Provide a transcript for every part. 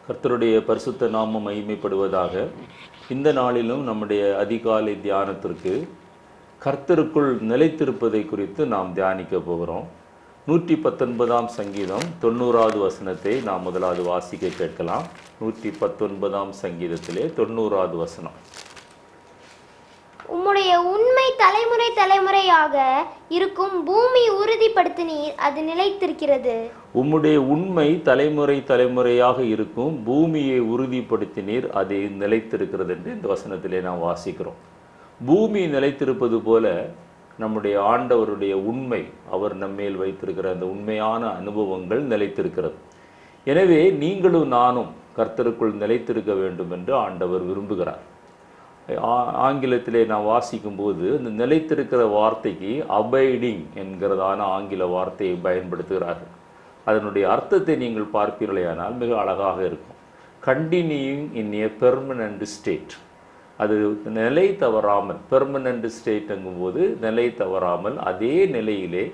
கர்த்தருடைய பரிசுத்த நாமம் மகிமைப்படுவதாக. இந்த நாளிலும் நம்முடைய அதிகாலை தியானத்திற்கு கர்த்தருக்குள் நிலைத்திருப்பதை குறித்து நாம் தியானிக்க போகிறோம். 119ஆம் சங்கீதம் 90வது வசனத்தை நாம் முதலாவது வாசிக்க கேட்கலாம். 119ஆம் சங்கீதத்திலே 90வது வசனம். உம்முடைய உண்மை தலைமுறை தலைமுறையாக இருக்கும், பூமி உறுதிப்படுத்தினீர், அது நிலைத்திருக்கிறது. உம்முடைய உண்மை தலைமுறை தலைமுறையாக இருக்கும், பூமியை உறுதிப்படுத்தினீர், அது நிலைத்திருக்கிறது என்று இந்த வசனத்திலே நாம் வாசிக்கிறோம். பூமி நிலைத்திருப்பது போல நம்முடைய ஆண்டவருடைய உண்மை, அவர் நம்மேல் வைத்திருக்கிற அந்த உண்மையான அனுபவங்கள் நிலைத்திருக்கிறது. எனவே நீங்களும் நானும் கர்த்தருக்குள் நிலைத்திருக்க வேண்டும் என்று ஆண்டவர் விரும்புகிறார். ஆங்கிலத்திலே நான் வாசிக்கும் போது இந்த நிலைத்திருக்கிற வார்த்தைக்கு அபைடிங் என்கிறதான ஆங்கில வார்த்தையை பயன்படுத்துகிறார்கள். அதனுடைய அர்த்தத்தை நீங்கள் பார்ப்பீர்களேயானால் மிக அழகாக இருக்கும். கண்டினியூயிங் இன் ஏ பெர்மனண்ட் ஸ்டேட். அது நிலை தவறாமல், பெர்மனண்ட் ஸ்டேட்டுங்கும்போது நிலை தவறாமல் அதே நிலையிலே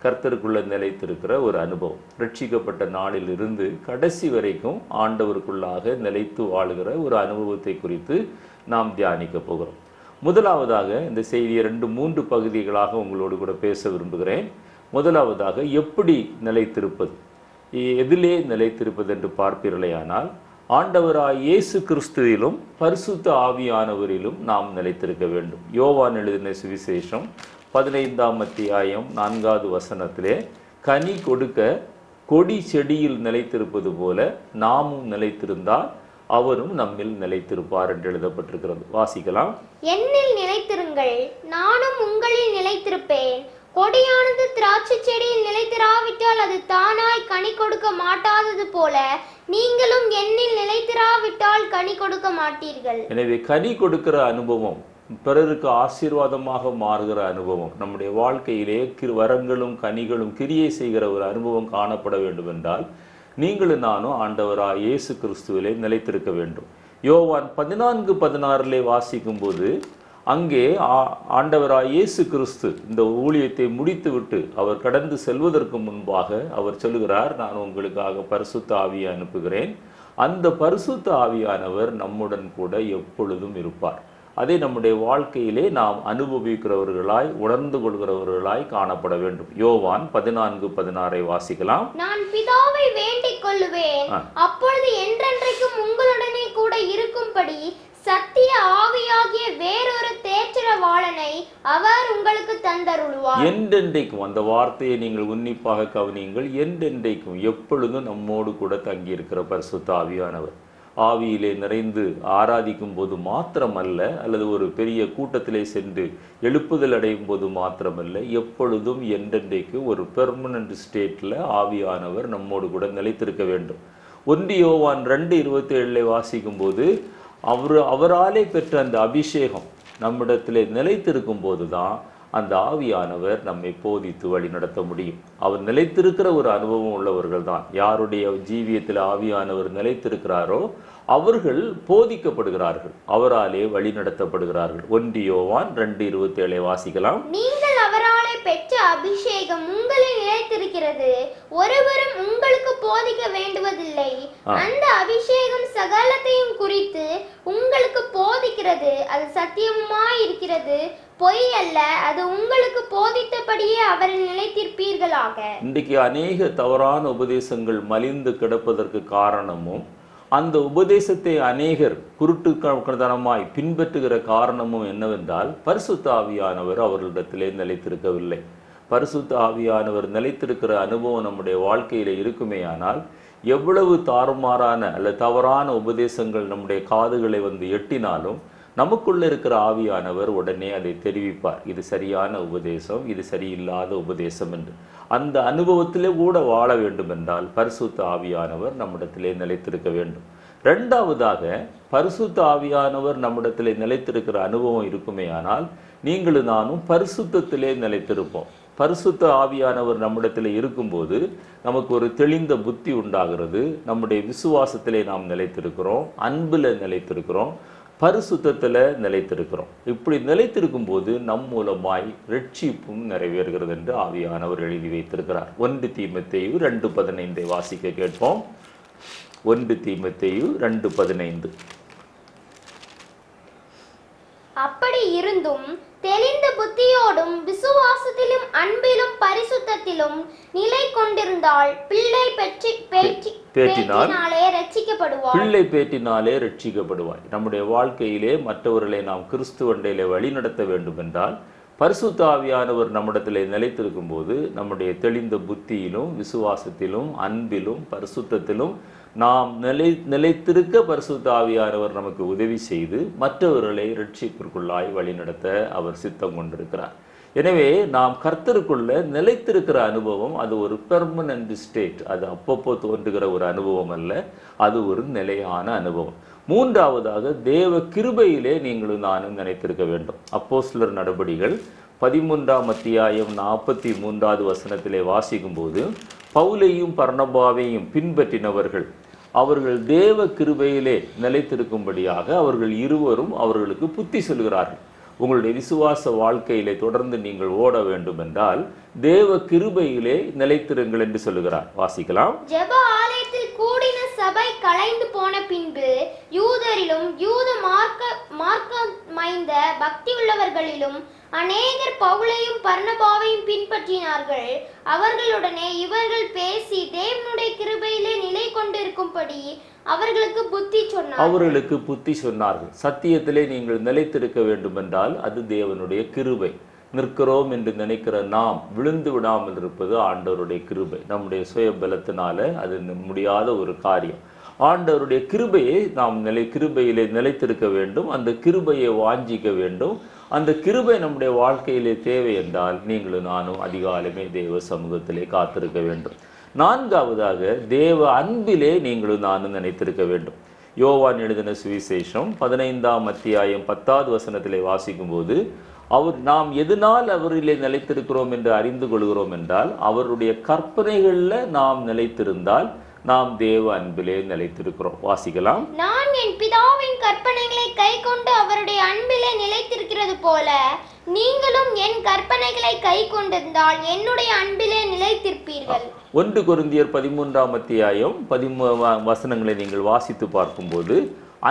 கர்த்தருக்குள்ள நிலைத்திருக்கிற ஒரு அனுபவம். ரட்சிக்கப்பட்ட நாளில் இருந்து கடைசி வரைக்கும் ஆண்டவருக்குள்ளாக நிலைத்து வாழுகிற ஒரு அனுபவத்தை குறித்து நாம் தியானிக்க போகிறோம். முதலாவதாக இந்த செய்தியை 2-3 பகுதிகளாக உங்களோடு கூட பேச விரும்புகிறேன். முதலாவதாக எப்படி நிலைத்திருப்பது, எதிலே நிலைத்திருப்பது என்று பார்ப்பீர்களேயானால் ஆண்டவராய் இயேசு கிறிஸ்துவிலும் பரிசுத்த ஆவியானவரிலும் நாம் நிலைத்திருக்க வேண்டும். யோவான் எழுதின சுவிசேஷம் 15ஆம் அத்தியாயம் 4வது வசனத்திலே கனி கொடுக்க கொடி செடியில் நிலைத்திருப்பது போல நாமும் நிலைத்திருந்தால் அவரும் நம்மில் நிலைத்திருப்பார் என்று எழுதப்பட்டிருக்கிறது. வாசிக்கலாம். என்னில் நிலைத்திருங்கள், நானும் உங்களில் நிலைத்திருப்பேன். கொடியானது திராட்சை செடியில் நிலைத்திராவிட்டால் அது தானாய் கனி கொடுக்க மாட்டாதது போல நீங்களும் என்னில் நிலைத்திராவிட்டால் கனி கொடுக்க மாட்டீர்கள். எனவே கனி கொடுக்கிற அனுபவம், பிறருக்கு ஆசீர்வாதமாக மாறுகிற அனுபவம், நம்முடைய வாழ்க்கையிலே வரங்களும் கனிகளும் கிரியை செய்கிற ஒரு அனுபவம் காணப்பட வேண்டும் என்றால் நீங்களும் நானும் ஆண்டவராய் இயேசு கிறிஸ்துவிலே நிலைத்திருக்க வேண்டும். யோவான் 14:16 வாசிக்கும் போது அங்கே ஆண்டவராய் இயேசு கிறிஸ்து இந்த ஊழியத்தை முடித்துவிட்டு அவர் கடந்து செல்வதற்கு முன்பாக அவர் சொல்லுகிறார், நான் உங்களுக்காக பரிசுத்த ஆவியை அனுப்புகிறேன், அந்த பரிசுத்த ஆவியானவர் நம்முடன் கூட எப்பொழுதும் இருப்பார். அதை நம்முடைய வாழ்க்கையிலே நாம் அனுபவிக்கிறவர்களாய், உணர்ந்து கொள்கிறவர்களாய் காணப்பட வேண்டும். யோவான் 14:16 வாசிக்கலாம். நான் பிதாவை வேண்டிக் கொள்ளுவேன், அப்பொழுது என்றென்றைக்கும் உங்களுடனே கூட இருக்கும்படி சத்திய ஆவியாகிய வேறொரு தேற்றரவாளனை அவர் உங்களுக்கு தந்தருளுவார். என்றென்றைக்கும், அந்த வார்த்தையை நீங்கள் உன்னிப்பாக கவனியுங்கள். என்றென்றைக்கும், எப்பொழுதும் நம்மோடு கூட தங்கி இருக்கிற பரிசுத்த ஆவியானவர். ஆவியிலே நிறைந்து ஆராதிக்கும் போது மாத்திரமல்ல, அல்லது ஒரு பெரிய கூட்டத்திலே சென்று எழுப்புதல் அடையும் போது மாத்திரமல்ல, எப்பொழுதும் என்றென்றைக்கு ஒரு பெர்மனண்ட் ஸ்டேட்டில் ஆவியானவர் நம்மோடு கூட நிலைத்திருக்க வேண்டும். 1 யோவான் 2:27 வாசிக்கும் போது அவராலே பெற்ற அந்த அபிஷேகம் நம்மிடத்திலே நிலைத்திருக்கும் போது தான் அந்த ஆவியானவர் நம்மை போதித்து வழி நடத்த முடியும். அவர் நிலைத்திருக்கிற ஒரு அனுபவம் உள்ளவர்கள் தான், யாருடைய ஜீவியத்தில் ஆவியானவர் நிலைத்திருக்கிறாரோ அவர்கள் போதிக்கப்படுகிறார்கள், அவராலே வழி நடத்தப்படுகிறார்கள். 1 யோவான் 2:27 வாசிக்கலாம். நீங்கள் அவராலே பெற்ற அபிஷேகம் உங்களில் நிலைத்திருக்கிறது, ஒருவரும் உங்களுக்கு போதிக்க வேண்டுவதில்லை. அந்த அபிஷேகம் சகலத்தையும் குறித்து உங்களுக்கு போதிக்கிறது, அது சத்தியமாய் இருக்கிறது, பொய் அல்ல. அது உங்களுக்கு போதித்தபடியே அவரில் நிலைத்திருப்பீர்களாக. இன்றைக்கு அநேக தவறான உபதேசங்கள் மலிந்து கிடப்பதற்கு காரணமும், அந்த உபதேசத்தை அநேகர் குருட்டுத்தனமாய் பின்பற்றுகிற காரணமும் என்னவென்றால் பரிசுத்த ஆவியானவர் அவர்களிடத்திலே நிலைத்திருக்கவில்லை. பரிசுத்த ஆவியானவர் நிலைத்திருக்கிற அனுபவம் நம்முடைய வாழ்க்கையில இருக்குமேயானால் எவ்வளவு தாறுமாறான அல்லது தவறான உபதேசங்கள் நம்முடைய காதுகளை வந்து எட்டினாலும் நமக்குள்ள இருக்கிற ஆவியானவர் உடனே அதை தெரிவிப்பார், இது சரியான உபதேசம், இது சரியில்லாத உபதேசம் என்று. அந்த அனுபவத்திலே கூட வாழ வேண்டும் என்றால் பரிசுத்த ஆவியானவர் நம்மிடத்திலே நிலைத்திருக்க வேண்டும். 2வதாக, பரிசுத்த ஆவியானவர் நம்மிடத்திலே நிலைத்திருக்கிற அனுபவம் இருக்குமேயானால் நீங்களும் நானும் பரிசுத்தத்திலே நிலைத்திருப்போம். பரிசுத்த ஆவியானவர் நம்மிடத்தில் இருக்கும்போது நமக்கு ஒரு தெளிந்த புத்தி உண்டாகிறது, நம்முடைய விசுவாசத்திலே நாம் நிலைத்திருக்கிறோம், அன்பில் நிலைத்திருக்கிறோம், பரிசுத்தத்தில் நிலைத்திருக்கிறோம். இப்படி நிலைத்திருக்கும் போது நம் மூலமாய் ரட்சிப்பும் நிறைவேறுகிறது என்று ஆவியானவர் எழுதி வைத்திருக்கிறார். 1 தீமோத்தேயு 2:15 வாசிக்க கேட்போம். 1 தீமோத்தேயு 2:15. அப்படி இருந்தும் தெளிந்த புத்தியோடும் விசுவாசத்திலும் அன்பிலும் பரிசுத்தத்திலும் நிலை கொண்டிருந்தால் பிள்ளை பேற்றினாலே ரட்சிக்கப்படுவாய். பிள்ளை பேற்றினாலே ரட்சிக்கப்படுவாய். நம்முடைய வாழ்க்கையிலே மற்றவர்களை நாம் கிறிஸ்துவண்டையிலே வழி நடத்த வேண்டும் என்றால் பரிசுத்த ஆவியானவர் நம்மிடத்திலே நிலைத்திருக்கும் போது நம்முடைய தெளிந்த புத்தியிலும் விசுவாசத்திலும் அன்பிலும் பரிசுத்தத்திலும் நாம் நிலைத்திருக்க பரிசுத்த ஆவியானவர் நமக்கு உதவி செய்து மற்றவர்களை ரட்சிப்பிற்குள்ளாய் வழிநடத்த அவர் சித்தம் கொண்டிருக்கிறார். எனவே நாம் கர்த்தருக்குள்ள நிலைத்திருக்கிற அனுபவம் அது ஒரு பெர்மனன்ட் ஸ்டேட். அது அப்பப்போ தோன்றுகிற ஒரு அனுபவம் அல்ல, அது ஒரு நிலையான அனுபவம். மூன்றாவதாக தேவ கிருபையிலே நீங்களும் நானும் நினைத்திருக்க வேண்டும். அப்போஸ்தலர் நடபடிகள் 13ஆம் அத்தியாயம் 43வது வசனத்திலே வாசிக்கும் போது பவுலையும் பர்னபாவையும் பின்பற்றினவர்கள் அவர்கள் தேவ கிருபையிலே நிலைத்திருக்கும்படியாக அவர்கள் இருவரும் அவர்களுக்கு புத்தி சொல்கிறார்கள். உங்களுடைய விசுவாச வாழ்க்கையிலே தொடர்ந்து நீங்கள் ஓட வேண்டும் என்றால் தேவ கிருபையிலே நிலைத்திருங்கள் என்று சொல்லுகிறார். வாசிக்கலாம். ஜெப ஆலயத்தில் கூடின சபை கலைந்து போன பின்பு யூதரிலும் யூத மார்க்கமைந்த பக்தி உள்ளவர்களிலும் அநேகர் பவுலையும் பர்னபாவையும் பின்பற்றினார்கள். அவர்களுடனே இவர்கள் பேசி தேவனுடைய கிருபையிலே நிலை கொண்டிருக்கும்படி அவர்களுக்கு புத்தி சொன்னார்கள். சத்தியத்திலே நீங்கள் நிலைத்திருக்க வேண்டும் என்றால் அது தேவனுடைய கிருபை. நிற்கிறோம் என்று நினைக்கிற நாம் விழுந்து விடாமல் இருப்பது ஆண்டவருடைய கிருபை. நம்முடைய சுய பலத்தினால அது முடியாத ஒரு காரியம். ஆண்டவருடைய கிருபையை நாம் கிருபையிலே நிலைத்திருக்க வேண்டும். அந்த கிருபையை வாஞ்சிக்க வேண்டும். அந்த கிருபை நம்முடைய வாழ்க்கையிலே தேவை என்றால் நீங்களும் நானும் அதிகாலமே தேவ சமூகத்திலே காத்திருக்க வேண்டும். நான்காவதாக தேவ அன்பிலே நீங்களும் நானும் நினைத்திருக்க வேண்டும். யோவான் எழுதின சுவிசேஷம் 15ஆம் அத்தியாயம் 10வது வசனத்திலே வாசிக்கும் போது நாம் எதனால் அவரிலே நிலைத்திருக்கிறோம் என்று அறிந்து கொள்கிறோம் என்றால் அவருடைய கற்பனைகளில் நாம் நிலைத்திருந்தால் நாம் தேவ அன்பிலே நிலைத்திருக்கிறோம். வாசிக்கலாம். நான் என் பிதாவின் கற்பனைகளை கைக்கொண்டு அவருடைய அன்பிலே நிலைத்திருக்கிறது போல நீங்களும் என் கற்பனைகளை கைக்கொண்டிருந்தால் என்னுடைய அன்பிலே நிலைத்திருப்பீர்கள். 1 கொரிந்தியர் 13ஆம் அத்தியாயம் 13 வசனங்களை நீங்கள் வாசித்து பார்க்கும்போது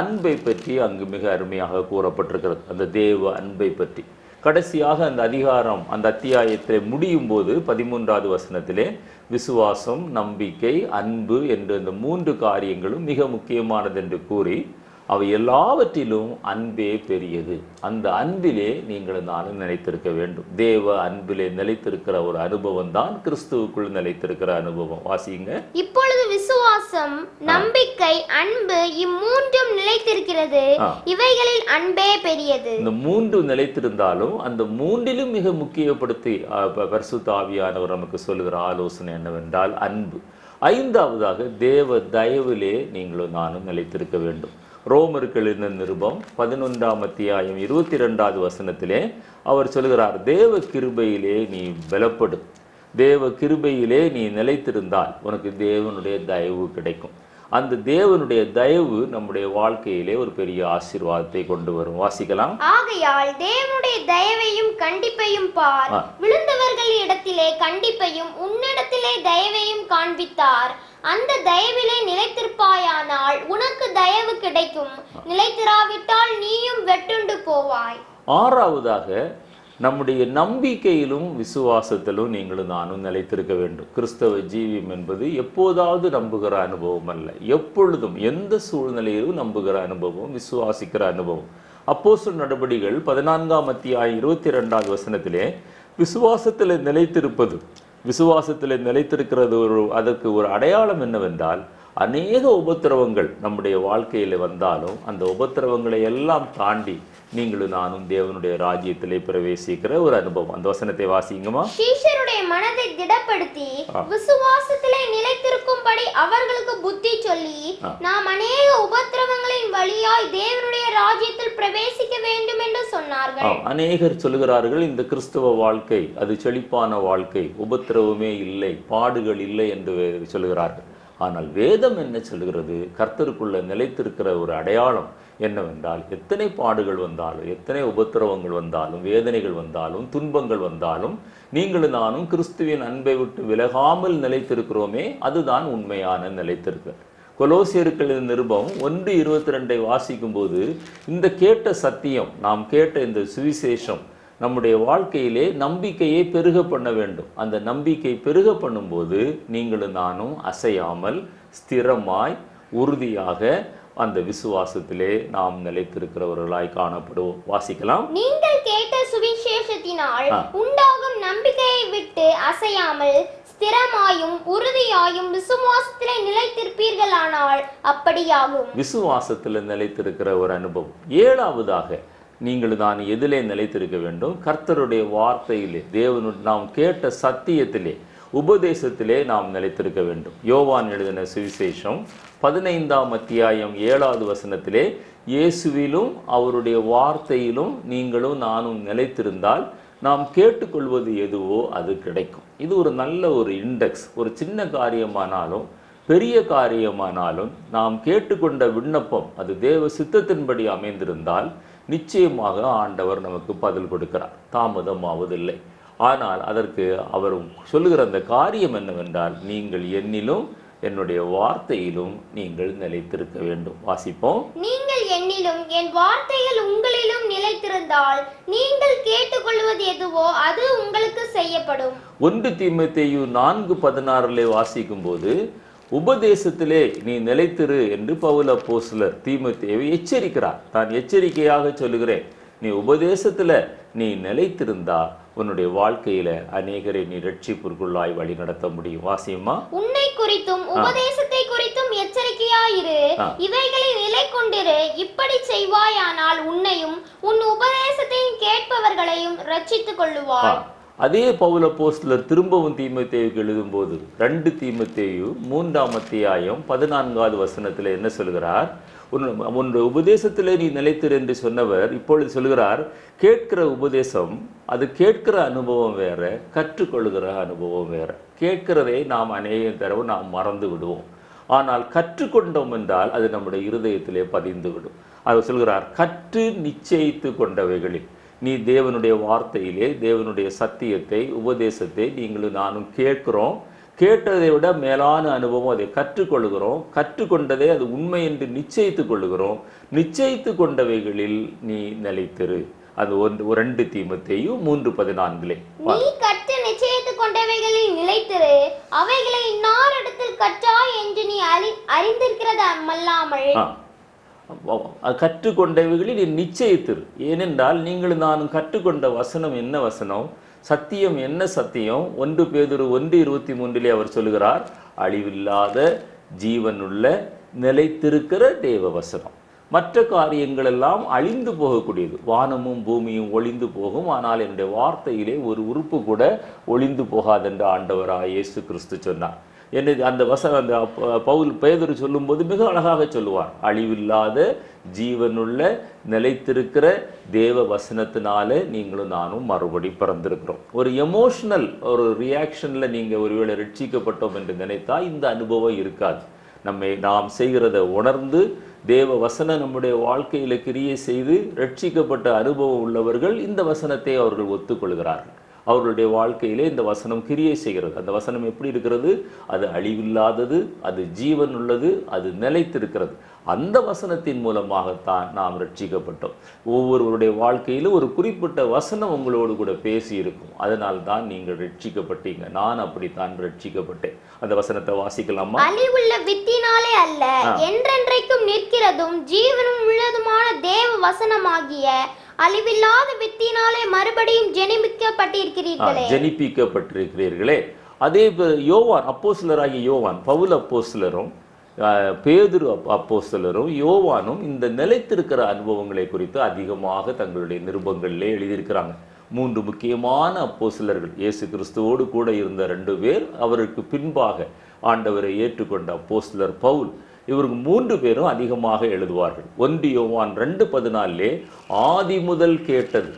அன்பை பற்றி அங்கு மிக அருமையாக கூறப்பட்டிருக்கிறது. அந்த தேவ அன்பை பற்றி கடைசியாக அந்த அதிகாரம் அந்த அத்தியாயத்தை முடியும் போது 13வது வசனத்திலே விசுவாசம், நம்பிக்கை, அன்பு என்ற இந்த 3 காரியங்களும் மிக முக்கியமானது என்று கூறி அவை எல்லாவற்றிலும் அன்பே பெரியது. அந்த அன்பிலே நீங்கள் நானும் நிலைத்திருக்க வேண்டும். தேவ அன்பிலே நிலைத்திருக்கிற ஒரு அனுபவம் தான் கிறிஸ்துவுக்குள் நிலைத்திருக்கிற அனுபவம். வாசிங்க. இப்பொழுது விசுவாசம், நம்பிக்கை, அன்பு இம்மூன்றும் நிலைத்திருக்கிறது. இவைகளில் அன்பே பெரியது. இந்த 3 நிலைத்திருந்தாலும் அந்த 3லும் மிக முக்கியப்படுத்தி பரிசுத்த ஆவியானவர் நமக்கு சொல்லுகிற ஆலோசனை என்னவென்றால் அன்பு. 5ஆவதாக தேவ தயவிலே நீங்களும் நானும் நிலைத்திருக்க வேண்டும். ரோமருக்கு எழுதின நிருபம் 11ஆம் அத்தியாயம் 22வது வசனத்திலே அவர் சொல்கிறார், தேவ கிருபையிலே நீ பலப்படு. தேவ கிருபையிலே நீ நிலைத்திருந்தால் உனக்கு தேவனுடைய தயவு கிடைக்கும். அந்த தேவனுடைய தயவு நம்முடைய வாழ்க்கையிலே ஒரு பெரிய ஆசீர்வாதத்தை கொண்டு வரும். வாசிக்கலாம். ஆகையால் தேவனுடைய தயவையும் கண்டிப்பையும் பார். விழுந்தவர்கள் இடத்திலே கண்டிப்பையும் உன்னிடத்திலே தயவையும் காண்பித்தார். அந்த தயவிலே நிலைத்திருப்பாயானால் உனக்கு தயவு கிடைக்கும். நிலைத்திராவிட்டால் நீயும் வெட்டுண்டு போவாய். 6ஆவதாக நம்முடைய நம்பிக்கையிலும் விசுவாசத்திலும் நீங்களும் நானும் நிலைத்திருக்க வேண்டும். கிறிஸ்தவ ஜீவியம் என்பது எப்போதாவது நம்புகிற அனுபவம் அல்ல, எப்பொழுதும் எந்த சூழ்நிலையிலும் நம்புகிற அனுபவம், விசுவாசிக்கிற அனுபவம். அப்போஸ்தலர் நடபடிகள் 14ஆம் அத்தியாயம் 22வது வசனத்திலே விசுவாசத்தில் நிலைத்திருப்பது, விசுவாசத்தில் நிலைத்திருக்கிறது அதற்கு ஒரு அடையாளம் என்னவென்றால் அநேக உபத்திரவங்கள் நம்முடைய வாழ்க்கையில் வந்தாலும் அந்த உபத்திரவங்களை எல்லாம் தாண்டி நீங்களும் நானும் தேவனுடைய ராஜ்யத்திலே பிரவேசிக்கிற ஒரு அனுபவம். அந்த வசனத்தை வாசிங்கம்மா. சீஷருடைய மனதை திடப்படுத்தி விசுவாசத்திலே நிலைத்திருக்கும்படி அவர்களுக்கு புத்தி சொல்லி நாம் அநேக உபத்திரவங்களின் வழியாய் தேவனுடைய ராஜ்யத்தில் பிரவேசிக்க வேண்டும் என்று சொன்னார்கள். அநேகர் சொல்லுகிறார்கள் இந்த கிறிஸ்தவ வாழ்க்கை அது செழிப்பான வாழ்க்கை, உபத்திரவமே இல்லை, பாடுகள் இல்லை என்று சொல்லுகிறார்கள். ஆனால் வேதம் என்ன சொல்கிறது? கர்த்தருக்குள்ள நிலைத்திருக்கிற ஒரு அடையாளம் என்னவென்றால் எத்தனை பாடுகள் வந்தாலும், எத்தனை உபத்திரவங்கள் வந்தாலும், வேதனைகள் வந்தாலும், துன்பங்கள் வந்தாலும் நீங்களும் நானும் கிறிஸ்துவின் அன்பை விட்டு விலகாமல் நிலைத்திருக்கிறோமே, அதுதான் உண்மையான நிலைத்திருக்க. கொலோசியர்கள் நிருபம் 1:22 வாசிக்கும் போது இந்த கேட்ட சத்தியம், நாம் கேட்ட இந்த சுவிசேஷம் நம்முடைய வாழ்க்கையிலே நம்பிக்கையை பெருக பண்ண வேண்டும். அந்த நம்பிக்கை பெருக பண்ணும்போது நீங்களும் நானும் அசையாமல் ஸ்திரமாய் உறுதியாக அந்த விசுவாசத்திலே நாம் நிலைத்திருக்கிறவர்களாய் காணப்படுவோம். வாசிக்கலாம். நீங்கள் கேட்ட சுவிசேஷத்தினால் உண்டாகும் நம்பிக்கையை விட்டு அசையாமல் ஸ்திரமாயும் உறுதியாயும் விசுவாசத்திலே நிலைத்திருப்பீர்களானால் அப்படியாகும். விசுவாசத்தில் நிலைத்திருக்கிற ஒரு அனுபவம். 7வதாக நீங்கள் நான் எதிலே நிலைத்திருக்க வேண்டும்? கர்த்தருடைய வார்த்தையிலே, நாம் கேட்ட சத்தியத்திலே, உபதேசத்திலே நாம் நிலைத்திருக்க வேண்டும். யோவான் எழுதின சுவிசேஷம் 15ஆம் அத்தியாயம் 7வது வசனத்திலே, இயேசுவிலும் அவருடைய வார்த்தையிலும் நீங்களும் நானும் நிலைத்திருந்தால் நாம் கேட்டுக்கொள்வது எதுவோ அது கிடைக்கும். இது ஒரு நல்ல ஒரு இண்டெக்ஸ். ஒரு சின்ன காரியமானாலும் பெரிய காரியமானாலும் நாம் கேட்டுக்கொண்ட விண்ணப்பம் அது தேவ சித்தத்தின்படி அமைந்திருந்தால் நிச்சயமாக ஆண்டவர் நமக்கு பதில் கொடுக்கிறார். தாமதம் ஆவதில்லை. ஆனால் அதற்கு அவர் சொல்லுகிற அந்த காரியம் என்னவென்றால், நீங்கள் என்னிலும் என்னுடைய வார்த்தையிலும் நீங்கள் நிலைத்திருக்க வேண்டும். வாசிப்போம். நீங்கள் என்னிலும் என் வார்த்தைகள் உங்களிலும் நிலைத்திருந்தால் நீங்கள் கேட்டுக்கொள்வது எதுவோ அது உங்களுக்கு செய்யப்படும். 1 தீமோத்தேயு 4:16 வாசிக்கும் போது, உபதேசத்திலே நீ நிலைத்திரு என்று பவுல் அப்போஸ்தலர் தீமோத்தேயுவை எச்சரிக்கிறார். தான் எச்சரிக்கையாக சொல்லுகிறேன், நீ உபதேசத்துல நீ நிலைத்திருந்தா உன்னுடைய வாழ்க்கையில அநேகரை நீ ரட்சிப்பிற்குள்ளாய் வழி நடத்த முடியும். வாசியம்மா. உன்னை குறித்தும் உபதேசத்தை குறித்தும் எச்சரிக்கையாயிரு, இவைகளில் நிலை கொண்டிரு. இப்படி செய்வாயானால் உன்னையும் உன் உபதேசத்தையும் கேட்பவர்களையும் ரட்சித்துக் கொள்ளுவாய். அதே பவுல் அப்போஸ்தலர் திரும்பவும் தீமோத்தேயுக்கு எழுதும்போது 2 தீமோத்தேயு 3ஆம் அத்தியாயம் 14வது வசனத்துல என்ன சொல்கிறார்? உன் உபதேசத்திலே நீ நிலைத்திரு என்று சொன்னவர் இப்பொழுது சொல்கிறார், கேட்கிற உபதேசம் அது கேட்கிற அனுபவம் வேற, கற்றுக்கொள்கிற அனுபவம் வேற. கேட்கிறதை நாம் அநேக தடவை நாம் மறந்து விடுவோம். ஆனால் கற்றுக்கொண்டோம் என்றால் அது நம்முடைய இருதயத்திலே பதிந்து விடும். அவர் சொல்கிறார், கற்று நிச்சயித்து கொண்டவைகளில் நீ தேவனுடைய வார்த்தையிலே தேவனுடைய சத்தியத்தை உபதேசத்தை நீங்களும் நானும் கேட்கிறோம். கேட்டதை விட மேலான அனுபவம், அதை கற்றுக்கொள்கிறோம். கற்றுக்கொண்டதை அது உண்மை என்று நிச்சயித்து கொள்ளுகிறோம். நிச்சயித்து கொண்டவைகளில் நீ நிலைத்திரு. அது 2 தீமோத்தேயு 3:14. நீ கற்று நிச்சயித்து கொண்டவைகளில் நிலைத்திரு, அவைகளை இன்னாரிடத்தில் கற்றாய் என்று நீ அறிந்திருக்கிறது அல்லாமல் கற்றுக்கொண்டவைகளில் நீ நிச்சயித்திரு. ஏனென்றால் நீங்களும் நானும் கற்றுக்கொண்ட வசனம் என்ன வசனம்? சத்தியம் என்ன சத்தியம்? 1 பேதுரு 1:23 அவர் சொல்லுகிறார், அழிவில்லாத ஜீவனுள்ள நிலைத்திருக்கிற தேவ வசனம். மற்ற காரியங்கள் எல்லாம் அழிந்து போகக்கூடியது. வானமும் பூமியும் ஒளிந்து போகும், ஆனால் என்னுடைய வார்த்தையிலே ஒரு உறுப்பு கூட ஒளிந்து போகாதென்று ஆண்டவராக இயேசு கிறிஸ்து சொன்னார். அந்த பவுல் பேதுரு சொல்லும்போது மிக அழகாக சொல்லுவார், அழிவில்லாத ஜீவனுள்ள நிலைத்திருக்கிற தேவ வசனத்தினால நீங்களும் நானும் மறுபடி பிறந்திருக்கிறோம். ஒரு எமோஷனல் ஒரு ரியாக்ஷன்ல நீங்க ஒருவேளை ரட்சிக்கப்பட்டோம் என்று நினைத்தா இந்த அனுபவம் இருக்காது. நாம் செய்கிறத உணர்ந்து தேவ வசனம் நம்முடைய வாழ்க்கையில கிரியை செய்து ரட்சிக்கப்பட்ட அனுபவம் உள்ளவர்கள் இந்த வசனத்தை அவர்கள் ஒத்துக்கொள்கிறார்கள். அவர்களுடைய வாழ்க்கையிலே இந்த வசனம் கிரியை செய்கிறது. அந்த வசனம் எப்படி இருக்கிறது? அது அழிவில்லாதது, அது ஜீவன் உள்ளது, அது நிலைத்திருக்கிறது. அந்த வசனத்தின் மூலமாகத்தான் நாம் ரட்சிக்கப்பட்டோம். ஒவ்வொருவருடைய வாழ்க்கையிலும் ஒரு குறிப்பிட்ட வசனம் உங்களோடு கூட பேசி இருக்கும். அதனால் தான் நீங்கள் ரட்சிக்கப்பட்டீங்க. நான் அப்படித்தான் ரட்சிக்கப்பட்டேன். அந்த வசனத்தை வாசிக்கலாமா? அழிவுள்ள வித்தினாலே அல்ல, என்றென்றைக்கும் நிற்கிறதும் ஜீவனும் உள்ளதுமான தேவ வசனமாகிய அழிவில்லாத வித்தினாலே மறுபடியும் ஜெனிப்பிக்கப்பட்டிருக்கிறீர்களே. அதே யோவான் அப்போஸ்தலராகிய யோவான், பவுல் அப்போஸ்தலரும் பேதுரு அப்போஸ்தலரும் யோவானும் இந்த நிலைத்திருக்கிற அனுபவங்களை குறித்து அதிகமாக தங்களுடைய நிருபங்களிலே எழுதியிருக்கிறாங்க. 3 முக்கியமான அப்போஸ்தலர்கள், இயேசு கிறிஸ்துவோடு கூட இருந்த 2 பேர், அவருக்கு பின்பாக ஆண்டவரை ஏற்றுக்கொண்ட அப்போஸ்தலர் பவுல். இவருக்கு 3 பேரும் அதிகமாக எழுதுவார்கள். 1 யோவான் 2:14 ஆதி முதல் கேட்டது,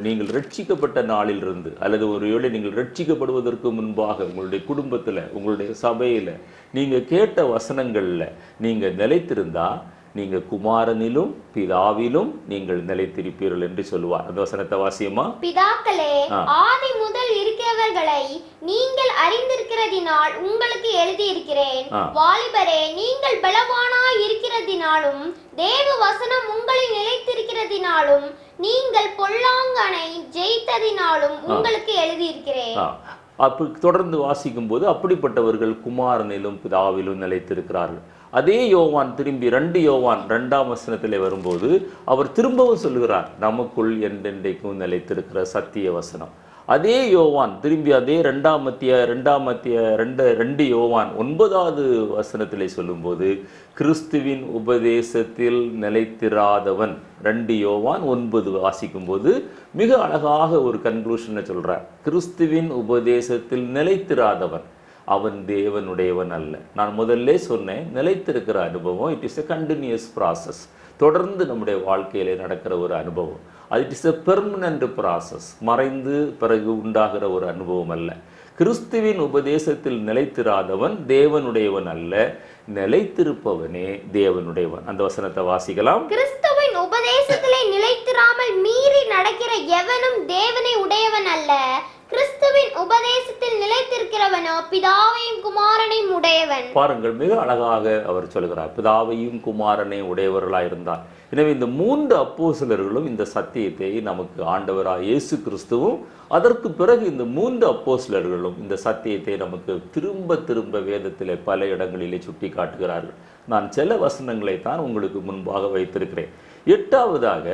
நீங்கள் ரட்சிக்கப்பட்ட நாளிலிருந்து அல்லது ஒருவேளை நீங்கள் ரட்சிக்கப்படுவதற்கு முன்பாக உங்களுடைய குடும்பத்தில் உங்களுடைய சபையில் நீங்கள் கேட்ட வசனங்களில் நீங்கள் நிலைத்திருந்தா நீங்க குமாரனிலும் பிதாவிலும் நீங்கள் நிலைத்திருப்பீர்கள் என்று சொல்லுவார். அந்த வசனத்தை வாசியமா? பிதாக்களே, ஆதி முதல் இருக்கிறவர்களை நீங்கள் அறிந்திருக்கிறதினால் உங்களுக்கு எழுதியிருக்கிறேன். வாலிபரே, நீங்கள் பலவானாய் இருக்கிறதினாலும் தேவ வசனம் உங்களில் நிலைத்திருக்கிறதினாலும் நீங்கள் பொல்லாங்கனை ஜெயித்ததினாலும் உங்களுக்கு எழுதியிருக்கிறேன். அப்படி தொடர்ந்து வாசிக்கும் போது அப்படிப்பட்டவர்கள் குமாரனிலும் பிதாவிலும் நிலைத்திருக்கிறார்கள். அதே யோவான் திரும்பி 2 யோவான் 2ஆம் வசனத்திலே வரும்போது அவர் திரும்பவும் சொல்லுகிறார், நமக்குள் என்றென்றைக்கும் நிலைத்திருக்கிற சத்திய வசனம். அதே யோவான் திரும்பி அதே 2 யோவான் 9வது வசனத்திலே சொல்லும்போது கிறிஸ்துவின் உபதேசத்தில் நிலைத்திராதவன் 2 யோவான் 9 வாசிக்கும் போது மிக அழகாக ஒரு கன்க்ளூஷனை சொல்றார். கிறிஸ்துவின் உபதேசத்தில் நிலைத்திராதவன் அவன் தேவனுடையவன் அல்ல. நான் முதல்ல சொன்னேன், நிலைத்திருக்கிற அனுபவம் it is a continuous process. தொடர்ந்து நம்முடைய வாழ்க்கையிலே நடக்கிற ஒரு அனுபவம். அது it is a permanent process. மறைந்து பிறகு உண்டாகிற ஒரு அனுபவம் அல்ல. கிறிஸ்துவின் உபதேசத்தில் நிலைத்திராதவன் தேவனுடையவன் அல்ல, நிலைத்திருப்பவனே தேவனுடையவன். அந்த வசனத்தை வாசிக்கலாம். கிறிஸ்துவின் உபதேசத்திலே நிலைத்திராமல் மீறி நடக்கிற எவனும் தேவனை உடையவன் அல்ல. கிறிஸ்துவின் உபதேசத்தில் நிலைத்திருக்கிறவனோ பிதாவையும் குமாரனையும் உடையவன். பாருங்கள், மிக அழகாக அவர் சொல்கிறார், பிதாவையும் குமாரனையும் உடையவர்களாக இருந்தார். எனவே இந்த 3 அப்போஸ்தலர்களும் இந்த சத்தியத்தை நமக்கு ஆண்டவராக இயேசு கிறிஸ்துவும் அதற்கு பிறகு இந்த 3 அப்போஸ்தலர்களும் இந்த சத்தியத்தை நமக்கு திரும்ப திரும்ப வேதத்திலே பல இடங்களிலே சுட்டி காட்டுகிறார்கள். நான் சில வசனங்களை தான் உங்களுக்கு முன்பாக வைத்திருக்கிறேன். 8வதாக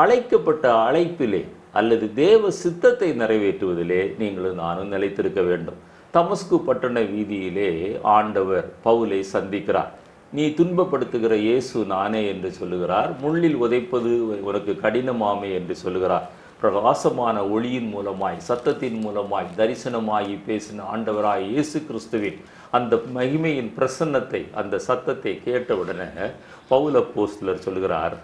அழைக்கப்பட்ட அழைப்பிலே அல்லது தேவ சித்தத்தை நிறைவேற்றுவதிலே நீங்களும் நானும் நிலைத்திருக்க வேண்டும். தமஸ்கு பட்டண வீதியிலே ஆண்டவர் பவுலை சந்திக்கிறார். நீ துன்பப்படுத்துகிற இயேசு நானே என்று சொல்லுகிறார். முள்ளில் உதைப்பது உனக்கு கடினமாமே என்று சொல்லுகிறார். பிரகாசமான ஒளியின் மூலமாய் சத்தத்தின் மூலமாய் தரிசனமாகி பேசின ஆண்டவராய் இயேசு கிறிஸ்துவின் அந்த மகிமையின் பிரசன்னத்தை அந்த சத்தத்தை கேட்டவுடனே பவுல் அப்போஸ்தலர் சொல்லுகிறார்,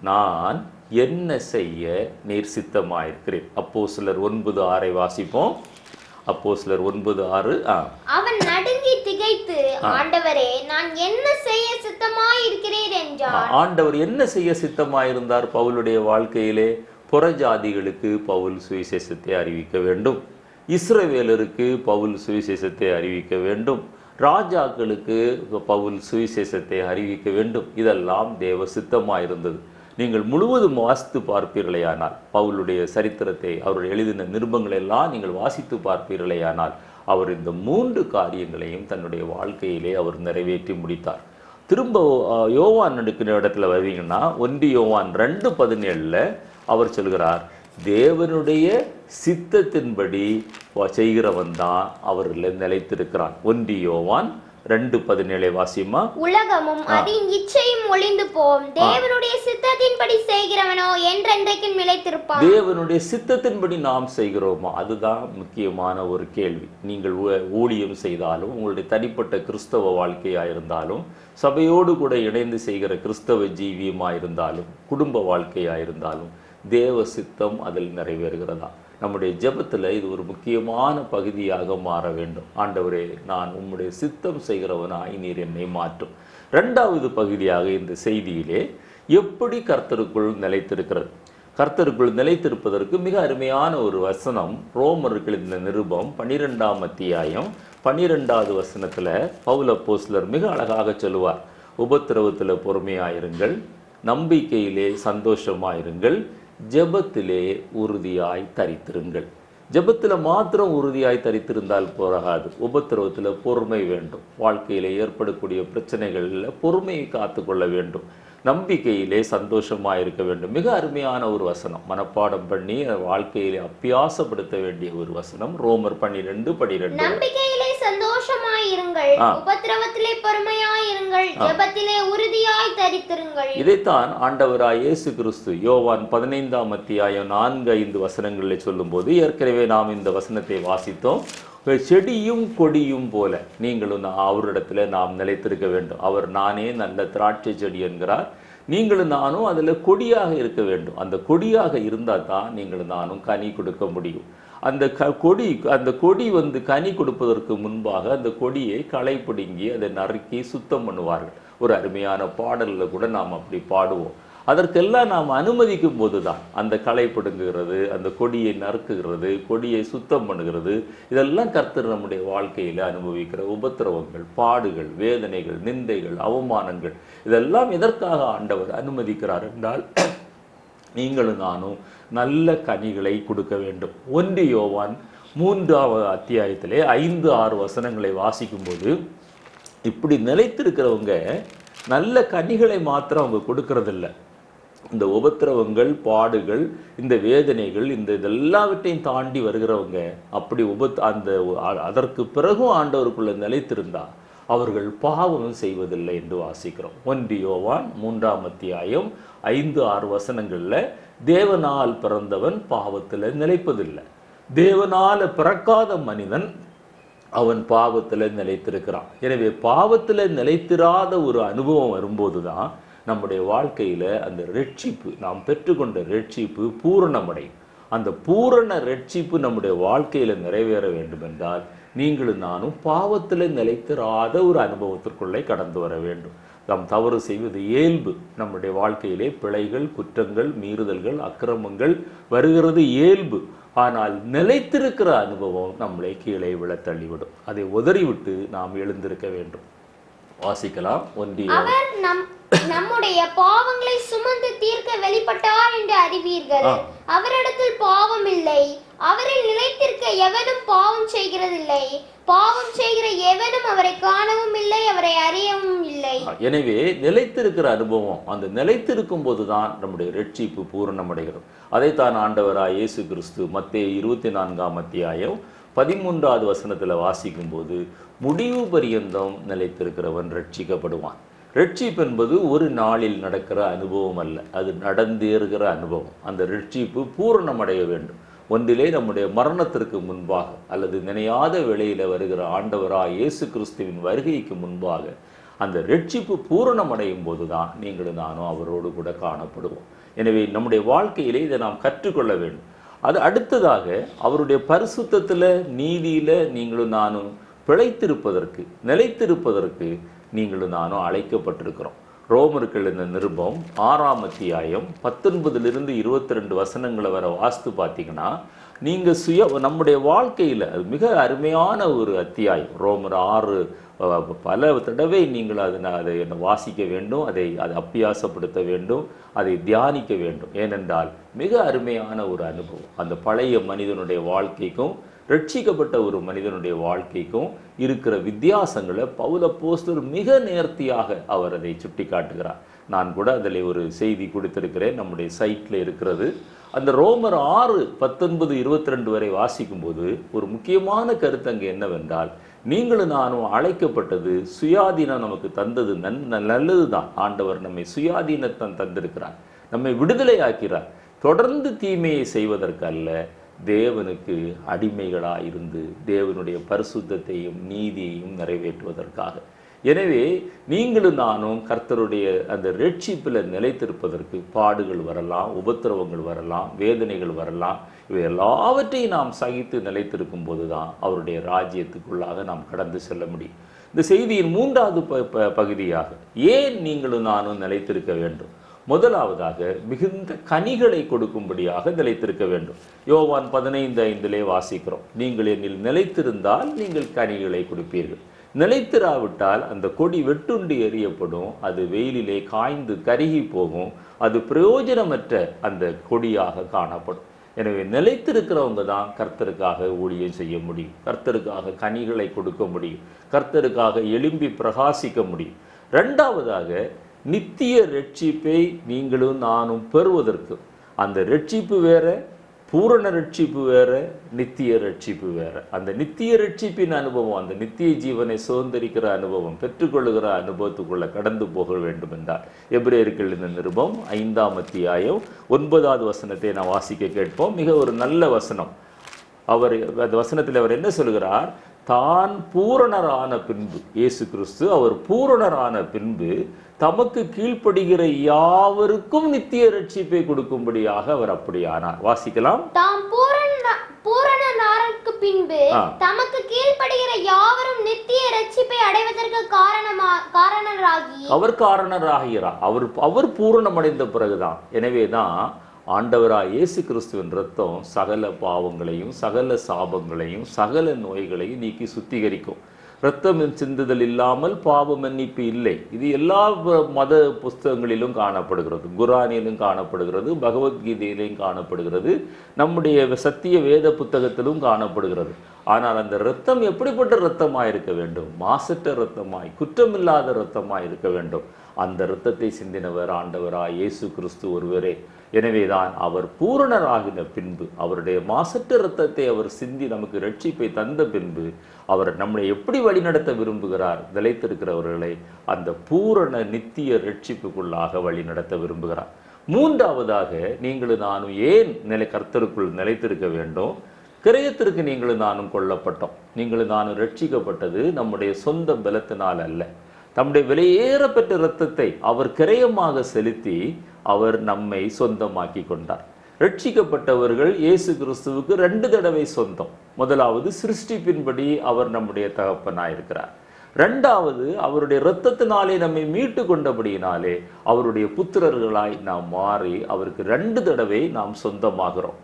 நான் என்ன செய்ய நீர் சித்தமாயிருக்கிறேன். அப்போஸ்தலர் 9:6 வாசிப்போம். அப்போஸ்தலர் 9:6. அவன் நடுங்கி திகைத்து, ஆண்டவரே, நான் என்ன செய்ய சித்தமாயிருக்கிறேன் என்றார். ஆண்டவர் என்ன செய்ய சித்தமாயிருந்தார் பவுலுடைய வாழ்க்கையிலே? புறஜாதிகளுக்கு பவுல் சுவிசேஷத்தை அறிவிக்க வேண்டும், இஸ்ரவேலருக்கு பவுல் சுவிசேஷத்தை அறிவிக்க வேண்டும், ராஜாக்களுக்கு பவுல் சுவிசேஷத்தை அறிவிக்க வேண்டும். இதெல்லாம் தேவ சித்தமாயிருந்தது. நீங்கள் முழுவதும் வாசித்து பார்ப்பீர்களேயானால், பவுலுடைய சரித்திரத்தை அவருடைய எழுதின நிருபங்களை எல்லாம் நீங்கள் வாசித்து பார்ப்பீர்களேயானால், அவர் இந்த 3 காரியங்களையும் தன்னுடைய வாழ்க்கையிலே அவர் நிறைவேற்றி முடித்தார். திரும்ப யோவான் எடுக்கிற இடத்துல வருவீங்கன்னா 1 யோவான் 2:17 அவர் சொல்கிறார், தேவனுடைய சித்தத்தின்படி செய்கிறவன் தான் அவர்கள் நிலைத்திருக்கிறான். 1 யோவான் 2:17 வாசியமா? உலகமும் அதன் இச்சையும் ஒளிந்து போம், தேவனுடைய சித்தத்தின்படி செய்கிறவனோ என்றென்றைக்கும் நிலைத்திருப்பான். தேவனுடைய சித்தத்தின்படி நாம் செய்கிறோமா? அதுதான் முக்கியமான ஒரு கேள்வி. நீங்கள் ஊழியம் செய்தாலும், உங்களுடைய தனிப்பட்ட கிறிஸ்தவ வாழ்க்கையாயிருந்தாலும், சபையோடு கூட இணைந்து செய்கிற கிறிஸ்தவ ஜீவியமாயிருந்தாலும், குடும்ப வாழ்க்கையாயிருந்தாலும், தேவ சித்தம் அதில் நிறைவேறுகிறதா? நம்முடைய ஜெபத்தில் இது ஒரு முக்கியமான பகுதியாக மாற வேண்டும். ஆண்டவரே, நான் உம்முடைய சித்தம் செய்கிறவனாய் நீர் என்னை மாற்றும். 2வது பகுதியாக இந்த செய்தியிலே எப்படி கர்த்தருக்குள் நிலைத்திருக்கிறது. கர்த்தருக்குள் நிலைத்திருப்பதற்கு மிக அருமையான ஒரு வசனம் ரோமருக்கு எழுதின நிருபம் 12ஆம் அத்தியாயம் 12வது வசனத்தில் பவுல் அப்போஸ்தலர் மிக அழகாக சொல்லுவார், உபத்திரவத்தில் பொறுமையாயிருங்கள், நம்பிக்கையிலே சந்தோஷமாயிருங்கள், ஜெபத்திலே உறுதியாய் தரித்திருங்கள். ஜெபத்தில் மாத்திரம் உறுதியாய் தரித்திருந்தால் போராது, உபத்திரவத்தில் பொறுமை வேண்டும். வாழ்க்கையில் ஏற்படக்கூடிய பிரச்சனைகளில் பொறுமையை காத்து கொள்ள வேண்டும். நம்பிக்கையிலே சந்தோஷமாக இருக்க வேண்டும். மிக அருமையான ஒரு வசனம், மனப்பாடம் பண்ணி வாழ்க்கையிலே அபியாசப்படுத்த வேண்டிய ஒரு வசனம். ரோமர் 12:12. நம்பிக்கையிலே சந்தோஷமாயிருங்கள், உபத்திரவத்திலே பொறுமையாயிருங்கள், ஜெபத்திலே உறுதியாய் தரித்திருங்கள். இதைத்தான் ஆண்டவராய் இயேசு கிறிஸ்து யோவான் 15ஆம் அத்தியாயம் 4-5 வசனங்களில் சொல்லும்போது, ஏற்கனவே நாம் இந்த வசனத்தை வாசித்தோம். செடியும் கொடியும் போல நீங்களும் அவரிடத்துல நாம் நிலைத்திருக்க வேண்டும். அவர் நானே நல்ல திராட்சை செடி என்கிறார். நீங்களும் நானும் அதில் கொடியாக இருக்க வேண்டும். அந்த கொடியாக இருந்தால் தான் நீங்களும் நானும் கனி கொடுக்க முடியும். அந்த கொடி கனி கொடுப்பதற்கு முன்பாக அந்த கொடியை களை பிடுங்கி அதை நறுக்கி சுத்தம் பண்ணுவார்கள். ஒரு அருமையான பாடலில் கூட நாம் அப்படி பாடுவோம். அதற்கெல்லாம் நாம் அனுமதிக்கும் போது தான் அந்த களை பிடுங்குகிறது, அந்த கொடியை நறுக்குகிறது, கொடியை சுத்தம் பண்ணுகிறது, இதெல்லாம் கர்த்தர் நம்முடைய வாழ்க்கையில் அனுபவிக்கிற உபத்திரவங்கள், பாடுகள், வேதனைகள், நிந்தைகள், அவமானங்கள், இதெல்லாம் எதற்காக ஆண்டவர் அனுமதிக்கிறார் என்றால் நீங்களும் நானும் நல்ல கனிகளை கொடுக்க வேண்டும். 1 யோவான் 3ஆம் அத்தியாயத்திலே 5-6 வசனங்களை வாசிக்கும்போது இப்படி நிலைத்திருக்கிறவங்க நல்ல கனிகளை மாத்திரம் அவங்க கொடுக்கறதில்லை. இந்த உபத்திரவங்கள், பாடுகள், இந்த வேதனைகள், இதெல்லாவற்றையும் தாண்டி வருகிறவங்க அப்படி அதற்கு பிறகும் ஆண்டவருக்குள்ள நிலைத்திருந்தா அவர்கள் பாவம் செய்வதில்லை என்று வாசிக்கிறோம். 1 யோவான் 3ஆம் அத்தியாயம் 5-6 வசனங்கள்ல தேவனால் பிறந்தவன் பாவத்தில் நிலைப்பதில்லை, தேவனால பிறக்காத மனிதன் அவன் பாவத்தில் நிலைத்திருக்கிறான். எனவே பாவத்தில் நிலைத்திராத ஒரு அனுபவம் வரும்போது தான் நம்முடைய வாழ்க்கையில அந்த ரட்சிப்பு, நாம் பெற்றுக்கொண்ட ரட்சிப்பு பூரணமடையும். அந்த பூரண ரட்சிப்பு நம்முடைய வாழ்க்கையில நிறைவேற வேண்டும் என்றால் நீங்களும் நானும் பாவத்தில் நிலைத்திராத ஒரு அனுபவத்திற்குள்ளே கடந்து வர வேண்டும். நாம் தவறு செய்வது இயல்பு. நம்முடைய வாழ்க்கையிலே பிழைகள், குற்றங்கள், மீறுதல்கள், அக்கிரமங்கள் வருகிறது இயல்பு. ஆனால் நிலைத்திருக்கிற அனுபவம் நம்மளை கீழே விழ தள்ளிவிடும். அதை உதறிவிட்டு நாம் எழுந்திருக்க வேண்டும். வாசிக்கலாம். அவர் நம்முடைய பாவங்களை சுமந்து தீர்க்க வெளிப்பட்டார் என்று அறிவீர்கள். அவரிடத்தில் பாவம் இல்லை, அவரில் நிலைத்திருக்க எவனும் பாவம் செய்கிறதில்லை, பாவம் செய்கிற எவனும் அவரை காணவும் இல்லை, அவரை அறியவும் இல்லை. எனவே நிலைத்திருக்கிற அனுபவம், அந்த நிலைத்திருக்கும் போதுதான் நம்முடைய ரட்சிப்பு பூரணமடைகிறது. அதைத்தான் ஆண்டவராய் இயேசு கிறிஸ்து மத்தேயு 24ஆம் அத்தியாயம் 13வது வசனத்துல வாசிக்கும் போது முடிவு பரியந்தம் நிலைத்திருக்கிறவன் ரட்சிக்கப்படுவான். ரட்சிப்பு என்பது ஒரு நாளில் நடக்கிற அனுபவம் அல்ல, அது நடந்தேறுகிற அனுபவம். அந்த ரட்சிப்பு பூரணமடைய வேண்டும். ஒன்றிலே நம்முடைய மரணத்திற்கு முன்பாக அல்லது நினையாத வேளையில வருகிற ஆண்டவராய் இயேசு கிறிஸ்துவின் வருகைக்கு முன்பாக அந்த ரட்சிப்பு பூரணமடையும் போதுதான் நீங்களும் நானும் அவரோடு கூட காணப்படுவோம். எனவே நம்முடைய வாழ்க்கையிலே இதை நாம் கற்றுக்கொள்ள வேண்டும். அது அடுத்ததாக அவருடைய பரிசுத்தத்துல, நீதியில நீங்களும் நானும் பிழைத்திருப்பதற்கு, நிலைத்திருப்பதற்கு நீங்களும் நானும் அழைக்கப்பட்டிருக்கிறோம். ரோமர்கள் இந்த நிருபம் 6ஆம் அத்தியாயம் 19லிருந்து 22 வசனங்களை வர வாஸ்து பார்த்தீங்கன்னா நீங்க நம்முடைய வாழ்க்கையில அது மிக அருமையான ஒரு அத்தியாயம். ரோமர் 6 பல தடவை நீங்கள் அதை வாசிக்க வேண்டும், அதை அபியாசப்படுத்த வேண்டும், அதை தியானிக்க வேண்டும். ஏனென்றால் மிக அருமையான ஒரு அனுபவம். அந்த பழைய மனிதனுடைய வாழ்க்கைக்கும் ரட்சிக்கப்பட்ட ஒரு மனிதனுடைய வாழ்க்கைக்கும் இருக்கிற வித்தியாசங்களை பவுல் அப்போஸ்தலர் மிக நேர்த்தியாக அவர் அதை சுட்டி காட்டுகிறார். நான் கூட அதில் ஒரு செய்தி கொடுத்திருக்கிறேன், நம்முடைய சைட்டில் இருக்கிறது. அந்த ரோமர் 6:19-22 வரை வாசிக்கும்போது ஒரு முக்கியமான கருத்து அங்கே என்னவென்றால், நீங்களும் நானும் அழைக்கப்பட்டது சுயாதீனம் நமக்கு தந்தது நல்லது தான். ஆண்டவர் நம்மை சுயாதீனத்தை தந்திருக்கிறார், நம்மை விடுதலை ஆக்கிறார். தொடர்ந்து தீமையை செய்வதற்கு அல்ல, தேவனுக்கு அடிமைகளாக இருந்து தேவனுடைய பரிசுத்தத்தையும் நீதியையும் நிறைவேற்றுவதற்காக. எனவே நீங்களும் நானும் கர்த்தருடைய அந்த ரட்சிப்பில் நிலைத்திருப்பதற்கு பாடுகள் வரலாம், உபத்திரவங்கள் வரலாம், வேதனைகள் வரலாம். இவை எல்லாவற்றையும் நாம் சகித்து நிலைத்திருக்கும் போது தான் அவருடைய ராஜ்யத்துக்குள்ளாக நாம் கடந்து செல்ல முடியும். இந்த செய்தியின் 3வது பகுதியாக ஏன் நீங்களும் நானும் நிலைத்திருக்க வேண்டும்? முதலாவதாக மிகுந்த கனிகளை கொடுக்கும்படியாக நிலைத்திருக்க வேண்டும். யோவான் 15:5 வாசிக்கிறோம், நீங்கள் என்னில் நிலைத்திருந்தால் நீங்கள் கனிகளை கொடுப்பீர்கள். நிலைத்திராவிட்டால் அந்த கொடி வெட்டுண்டு எறியப்படும், அது வெயிலிலே காய்ந்து கருகி போகும், அது பிரயோஜனமற்ற அந்த கொடியாக காணப்படும். எனவே நிலைத்திருக்கிறவங்க தான் கர்த்தருக்காக ஊழியம் செய்ய முடியும், கர்த்தருக்காக கனிகளை கொடுக்க முடியும், கர்த்தருக்காக எழும்பி பிரகாசிக்க முடியும். 2வதாக நித்திய ரட்சிப்பை நீங்களும் நானும் பெறுவதற்கு, அந்த ரட்சிப்பு வேற, பூரண ரட்சிப்பு வேற, நித்திய ரட்சிப்பு வேற. அந்த நித்திய ரட்சிப்பின் அனுபவம், அந்த நித்திய ஜீவனை சுதந்திரிக்கிற அனுபவம், பெற்றுக்கொள்ளுகிற அனுபவத்துக்குள்ள கடந்து போக வேண்டும் என்றால் எபிரேயர்கள் இந்த நிருபம் 5ஆம் அத்தியாயம் 9வது வசனத்தை நான் வாசிக்க கேட்போம். மிக ஒரு நல்ல வசனம். அந்த வசனத்தில் அவர் என்ன சொல்கிறார்? தான் பூரணரான பின்பு, இயேசு கிறிஸ்து அவர் பூரணரான பின்பு தமக்கு கீழ்ப்படுகிற யாவருக்கும் நித்திய ரட்சிப்பை கொடுக்கும்படியாக அவர் அப்படி ஆனார். வாசிக்கலாம். தாம் பூரணனாருக்கு பின்பு தமக்கு கீழ்ப்படுகிற யாவரும் நித்திய ரட்சிப்பை அடைவதற்கு காரணராகி அவர் காரணராகிறார். அவர் பூரணமடைந்த பிறகுதான். எனவேதான் ஆண்டவராய் இயேசு கிறிஸ்துவின் ரத்தம் சகல பாவங்களையும் சகல சாபங்களையும் சகல நோய்களையும் நீக்கி சுத்திகரிக்கும். இரத்தம் சிந்துதல் இல்லாமல் பாவ மன்னிப்பு இல்லை. இது எல்லா மத புஸ்தகங்களிலும் காணப்படுகிறது, குரானிலும் காணப்படுகிறது, பகவத்கீதையிலும் காணப்படுகிறது, நம்முடைய சத்திய வேத புத்தகத்திலும் காணப்படுகிறது. ஆனால் அந்த இரத்தம் எப்படிப்பட்ட இரத்தமாய் இருக்க வேண்டும்? மாசற்ற இரத்தமாய், குற்றமில்லாத இரத்தமாய் இருக்க வேண்டும். அந்த இரத்தத்தை சிந்தினவர் ஆண்டவராய் இயேசு கிறிஸ்து ஒருவரே. எனவேதான் அவர் பூரணராகின பின்பு, அவருடைய மாசற்ற இரத்தத்தை அவர் சிந்தி நமக்கு ரட்சிப்பை தந்த பின்பு, அவர் நம்மை எப்படி வழிநடத்த விரும்புகிறார்? நிலைத்திருக்கிறவர்களை அந்த பூரண நித்திய ரட்சிப்புக்குள்ளாக வழிநடத்த விரும்புகிறார். மூன்றாவதாக, நீங்களும் நானும் ஏன் கர்த்தருக்குள் நிலைத்திருக்க வேண்டும்? கிரயத்திற்கு நீங்களும் நானும் கொல்லப்பட்டோம். நீங்களும் நானும் ரட்சிக்கப்பட்டது நம்முடைய சொந்த பலத்தினால் அல்ல. தம்முடைய விலையேறப்பெற்ற இரத்தத்தை அவர் கிரயமாக செலுத்தி அவர் நம்மை சொந்தமாக்கி கொண்டார். ரட்சிக்கப்பட்டவர்கள் இயேசு கிறிஸ்துவுக்கு 2 தடவை சொந்தம். முதலாவது சிருஷ்டிப்பின்படி அவர் நம்முடைய தகப்பனாயிருக்கிறார். 2வது அவருடைய இரத்தத்தினாலே நம்மை மீட்டு கொண்டபடியினாலே அவருடைய புத்திரர்களாய் நாம் மாறி அவருக்கு 2 தடவை நாம் சொந்தமாகிறோம்.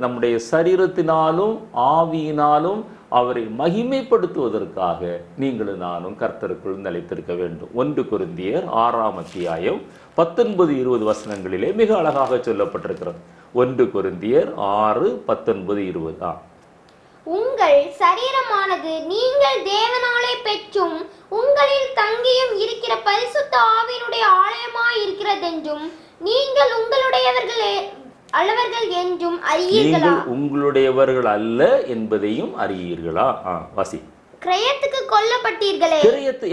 நம்முடைய சரீரத்தினாலும் ஆவியினாலும் அவரை மகிமைப்படுத்துவதற்காக நீங்களும் நானும் கர்த்தருக்குள் நிலைத்திருக்க வேண்டும். 1 கொரிந்தியர் 6ஆம் அத்தியாயம் 19-20 வசனங்களிலே மிக அழகாக சொல்லப்பட்டிருக்கிறது. 1 கொரிந்தியர் 6:19-20. உங்கள் சரீரமானது நீங்கள் தேவனாலே பெற்றும் உங்களில் தங்கியும் இருக்கிற பரிசுத்த ஆவியினுடைய ஆலயமாய் இருக்கிறதென்றும் நீங்கள் உங்களுடையவர்கள் என்றும் அறியீர்களா? உங்களுடையவர்கள் அல்ல என்பதையும் அறியீர்களா? வாசி. கிரயத்துக்கு கொல்லப்பட்டீர்களே.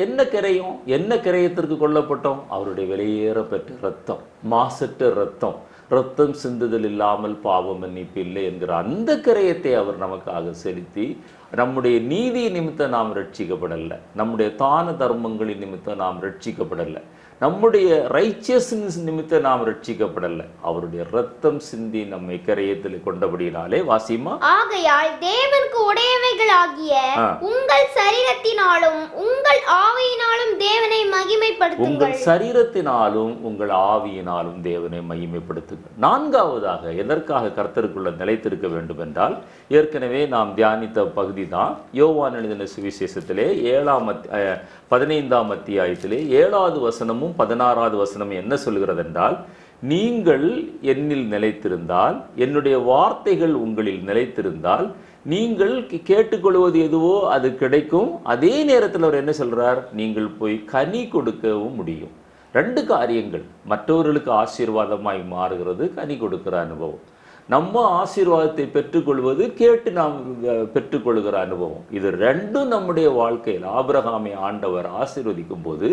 என்ன கிரயம்? என்ன கிரயத்திற்கு கொல்லப்பட்டோம்? அவருடைய விலையேற பெற்ற இரத்தம், மாசற்ற இரத்தம். இரத்தம் சிந்துதல் இல்லாமல் பாவ மன்னிப்பு இல்லை என்கிற அந்த கிரயத்தை அவர் நமக்காக செலுத்தி, நம்முடைய நீதி நிமித்தம் நாம் ரட்சிக்கப்படல, நம்முடைய தான தர்மங்களின் நிமித்தம் நாம் ரட்சிக்கப்படல, நம்முடைய ரைச்சியஸ்னஸ் நிமித்தம் நாம் ரட்சிக்கப்படல. அவருடைய ரத்தம் சிந்தி நம்மை கரையத்தில் கொண்டபடியினாலே. வாசிமா. ஆகையால் தேவனுக்கு உடையவைகளாகிய உங்கள் சரீரத்தினாலும் உங்கள் ஆவியினாலும் தேவனை மகிமைப்படுத்துங்கள். உங்கள் சரீரத்தினாலும் உங்கள் ஆவியினாலும் தேவனை மகிமைப்படுத்துங்கள். 4வதாக எதற்காக கர்த்தருக்குள்ள நிலைத்திருக்க வேண்டும் என்றால், ஏற்கனவே நாம் தியானித்த பகுதி தான் யோவான் எழுதின சுவிசேஷத்திலே 15ஆம் அத்தியாயத்திலே 7வது வசனமும் 16வது வசனமும் என்ன சொல்கிறது என்றால், நீங்கள் என்னில் நிலைத்திருந்தால், என்னுடைய வார்த்தைகள் உங்களில் நிலைத்திருந்தால், நீங்கள் கேட்டுக்கொள்வது எதுவோ அது கிடைக்கும். அதே நேரத்தில் அவர் என்ன சொல்றார்? நீங்கள் போய் கனி கொடுக்கவும் முடியும். 2 காரியங்கள். மற்றவர்களுக்கு ஆசீர்வாதமாய் மாறுகிறது கனி கொடுக்கிற அனுபவம். நம்ம ஆசீர்வாதத்தை பெற்றுக்கொள்வது கேட்டு நாம் பெற்றுக்கொள்கிற அனுபவம். இது 2ம் நம்முடைய வாழ்க்கையில். ஆபிரகாமை ஆண்டவர் ஆசீர்வதிக்கும் போது,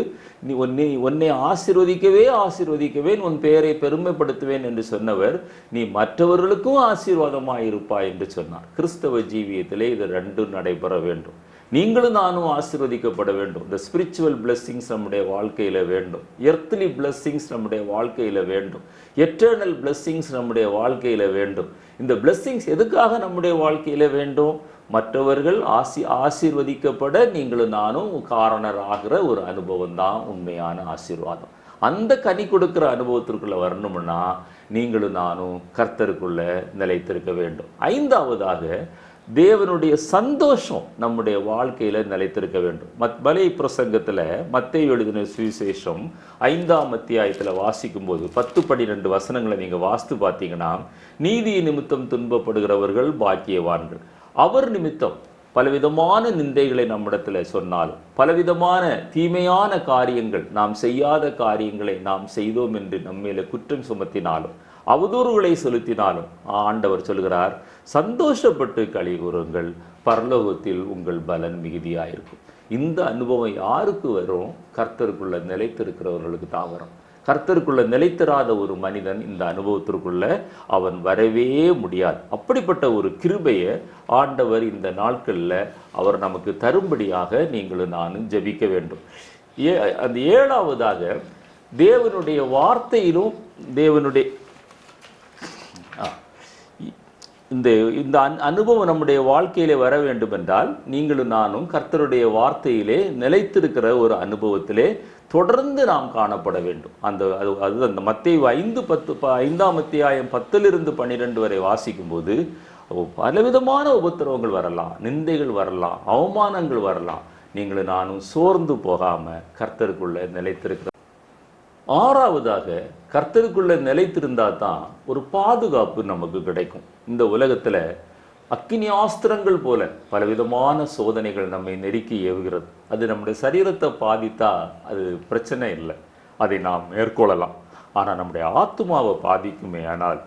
நீ உன்னை ஆசீர்வதிக்கவேன், உன் பெயரை பெருமைப்படுத்துவேன் என்று சொன்னவர், நீ மற்றவர்களுக்கும் ஆசீர்வாதமாய் இருப்பாய் என்று சொன்னார். கிறிஸ்தவ ஜீவியத்திலே இது 2ம் நடைபெற வேண்டும். நீங்களும் நானும் ஆசீர்வதிக்கப்பட வேண்டும். இந்த ஸ்பிரிச்சுவல் பிளெஸ்ஸிங்ஸ் நம்முடைய வாழ்க்கையில வேண்டும். எர்த்லி பிளெஸ்ஸிங்ஸ் நம்முடைய வாழ்க்கையில வேண்டும். எட்டர்னல் பிளெஸ்ஸிங்ஸ் நம்முடைய வாழ்க்கையில வேண்டும். இந்த பிளெஸ்ஸிங்ஸ் எதுக்காக நம்முடைய வாழ்க்கையில வேண்டும்? மற்றவர்கள் ஆசீர்வதிக்கப்பட நீங்களும் நானும் காரணராகிற ஒரு அனுபவம் தான் உண்மையான ஆசீர்வாதம். அந்த கனி கொடுக்கிற அனுபவத்திற்குள்ள வரணும்னா நீங்களும் நானும் கர்த்தருக்குள்ள நிலைத்திருக்க வேண்டும். 5வதாக, தேவனுடைய சந்தோஷம் நம்முடைய வாழ்க்கையில நிலைத்திருக்க வேண்டும். பலை பிரசங்கத்துல மத்தேயு எழுதின சுவிசேஷம் 5ஆம் அத்தியாயத்துல வாசிக்கும் போது 10-12 வசனங்களை நீங்க வாசித்து பார்த்தீங்கன்னா, நீதி நிமித்தம் துன்பப்படுகிறவர்கள் பாக்கியவான்கள். அவர் நிமித்தம் பலவிதமான நிந்தைகளை நம்மிடத்துல சொன்னாலும், பலவிதமான தீமையான காரியங்கள், நாம் செய்யாத காரியங்களை நாம் செய்தோம் என்று நம்மேல குற்றம் சுமத்தினாலும், அவதூறுகளை செலுத்தினாலும், ஆண்டவர் சொல்கிறார், சந்தோஷப்பட்டு களி கூறுங்கள், பரலோகத்தில் உங்கள் பலன் மிகுதியாயிருக்கும். இந்த அனுபவம் யாருக்கு வரும்? கர்த்தருக்குள்ள நிலைத்திருக்கிறவர்களுக்கு தான் வரும். கர்த்தருக்குள்ள நிலைத்திராத ஒரு மனிதன் இந்த அனுபவத்திற்குள்ள அவன் வரவே முடியாது. அப்படிப்பட்ட ஒரு கிருபையை ஆண்டவர் இந்த நாட்கள்ல அவர் நமக்கு தரும்படியாக நீங்களும் நானும் ஜெபிக்க வேண்டும். அந்த 7வதாக, தேவனுடைய வார்த்தையிலும் இந்த இந்த அனுபவம் நம்முடைய வாழ்க்கையிலே வர வேண்டும் என்றால் நீங்களும் நானும் கர்த்தருடைய வார்த்தையிலே நிலைத்திருக்கிற ஒரு அனுபவத்திலே தொடர்ந்து நாம் காணப்பட வேண்டும். அது அந்த மத்தேயு 5:10 அத்தியாயம் 10-12 வரை வாசிக்கும்போது பலவிதமான உபத்திரவங்கள் வரலாம், நிந்தைகள் வரலாம், அவமானங்கள் வரலாம். நீங்களும் நானும் சோர்ந்து போகாம கர்த்தருக்குள்ள நிலைத்திருக்கிற. ஆறாவதாக, கர்த்தருக்குள்ள நிலைத்திருந்தா தான் ஒரு பாதுகாப்பு நமக்கு கிடைக்கும். இந்த உலகத்துல அக்கினி ஆஸ்திரங்கள் போல பலவிதமான சோதனைகள் நம்மை நெருக்கி ஏவுகிறது. அது நம்முடைய சரீரத்தை பாதித்தா அது பிரச்சனை இல்லை, அதை நாம் மேற்கொள்ளலாம். ஆனால் நம்முடைய ஆத்மாவை பாதிக்குமே ஆனால்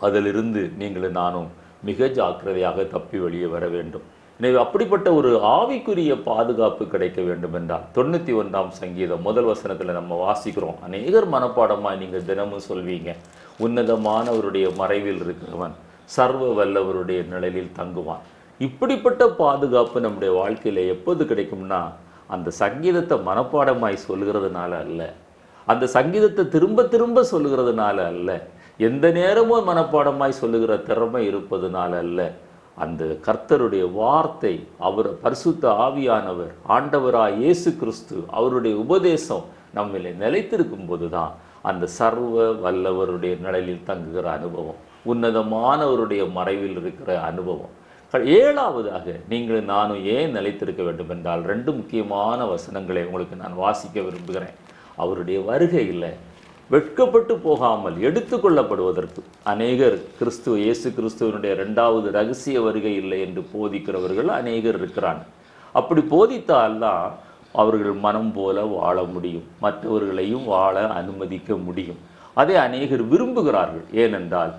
அதிலிருந்து நீங்களும் நானும் மிக ஜாக்கிரதையாக தப்பி வெளியே வர வேண்டும். எனவே அப்படிப்பட்ட ஒரு ஆவிக்குரிய பாதுகாப்பு கிடைக்க வேண்டும் என்றால் 91ஆம் சங்கீதம் முதல் வசனத்தில் நம்ம வாசிக்கிறோம். அநேகர் மனப்பாடமாக நீங்கள் தினமும் சொல்வீங்க, உன்னதமானவருடைய மறைவில் இருக்கிறவன் சர்வ வல்லவருடைய நிழலில் தங்குவான். இப்படிப்பட்ட பாதுகாப்பு நம்முடைய வாழ்க்கையில் எப்போது கிடைக்கும்னா, அந்த சங்கீதத்தை மனப்பாடமாய் சொல்லுகிறதுனால அல்ல, அந்த சங்கீதத்தை திரும்ப திரும்ப சொல்லுகிறதுனால அல்ல, எந்த நேரமும் மனப்பாடமாய் சொல்லுகிற திறமை இருப்பதுனால அல்ல, அந்த கர்த்தருடைய வார்த்தை, அவர் பரிசுத்த ஆவியானவர், ஆண்டவராய் இயேசு கிறிஸ்து, அவருடைய உபதேசம் நம்மிலே நிலைத்திருக்கும் போதுதான் அந்த சர்வ வல்லவருடைய நிழலில் தங்குகிற அனுபவம், உன்னதமானவருடைய மறைவில் இருக்கிற அனுபவம். ஏழாவதாக, நீங்கள் நானும் ஏன் நிலைத்திருக்க வேண்டும் என்றால் 2 முக்கியமான வசனங்களை உங்களுக்கு நான் வாசிக்க விரும்புகிறேன். அவருடைய வருகையில் வெட்கப்பட்டு போகாமல் எடுத்துக்கொள்ளப்படுவதற்கு அநேகர் இயேசு கிறிஸ்துவனுடைய 2வது ரகசிய வருகை இல்லை என்று போதிக்கிறவர்கள் அநேகர் இருக்கிறாங்க. அப்படி போதித்தால்தான் அவர்கள் மனம் போல வாழ முடியும், மற்றவர்களையும் வாழ அனுமதிக்க முடியும். அதை அநேகர் விரும்புகிறார்கள். ஏனென்றால்